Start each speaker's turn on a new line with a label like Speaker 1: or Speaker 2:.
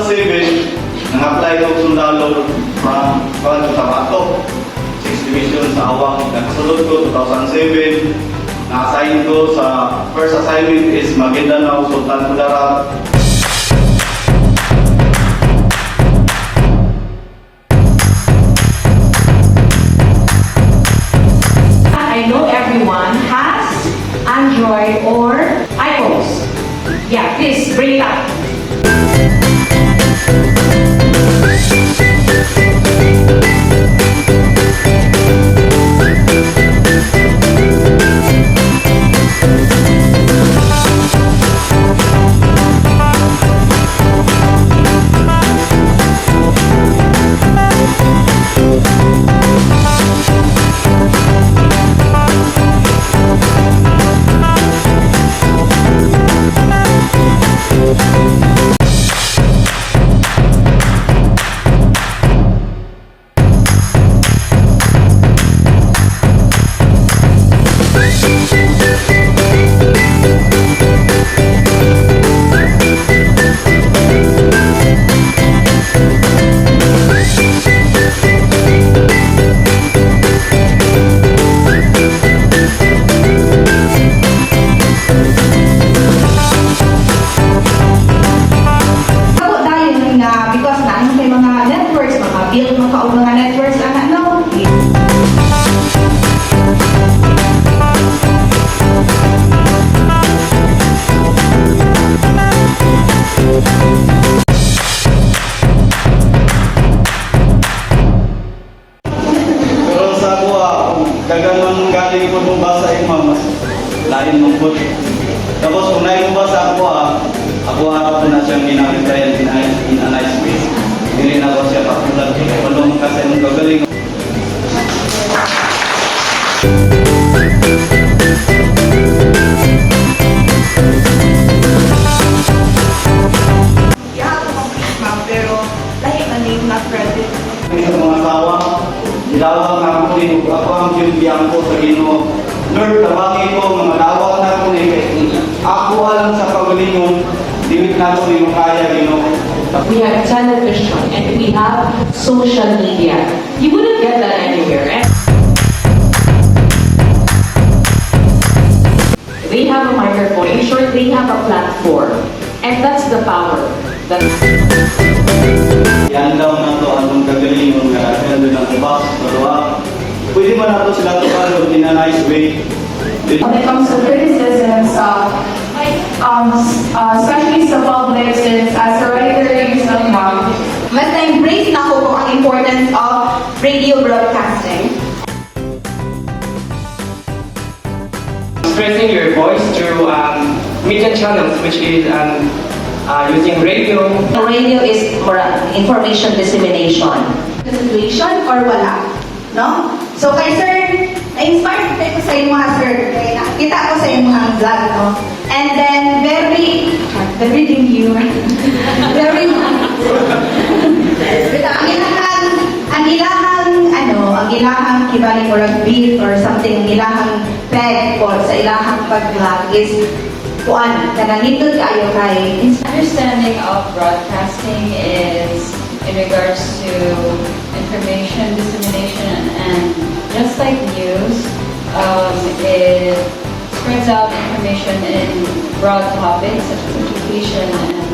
Speaker 1: 2007, nang-apply ko sundalo from Tabato, 6th Division sa Awang. Nakasunod ko 2007, na-assign ko sa first assignment is Maguindanao, Sultan Kudarat.
Speaker 2: I know everyone has Android or iPhones. Yeah, please bring it up.
Speaker 3: Build mga networks ang ano.
Speaker 1: Pero sa ako, dagan man galing ko nung basa yung mas lain mong po. Tapos kung nain mo basa ako, ako harap na siyang ginamit kaya in a nice way. Hindi na ako siya pakulat. Palong kasi nung gagaling.
Speaker 3: Pero lahi na name na credit.
Speaker 1: Sa mga asawa, ilawang na ako din. Ako ang sinubiyang ko sa Ginoo. Lord, tawagin ko, mga lawang na ako din. Ako alam sa pagalingon, limit na ako yung kaya, Ginoo.
Speaker 2: We have television and we have social media. You wouldn't get that anywhere. Eh? They have a microphone. In short, they have a platform. And that's the power.
Speaker 1: Yan daw na to anong gagaling yung kaya doon ang box, maruwa. Pwede man nato sila to ano in a nice way.
Speaker 4: When it comes to criticisms, especially sa public, since as a writer, you somehow,
Speaker 3: Mas na-embrace na ako kung ang importance of radio broadcasting.
Speaker 5: Expressing your voice through media channels, which is using radio.
Speaker 3: The radio is for information dissemination. Situation or wala, no? So kay sir, na-inspire ko sa inyo mga sir. Kaya nakita ko sa inyo mga vlog, no? And then very demure. Very ang ilahang kibali or beat or something, ang ilahang peg or sa ilahang pag-vlog is kuan, kanangitod kayo kay
Speaker 6: Understanding of broadcasting is in regards to information dissemination, and just like news, it spreads out information in broad topics such as education and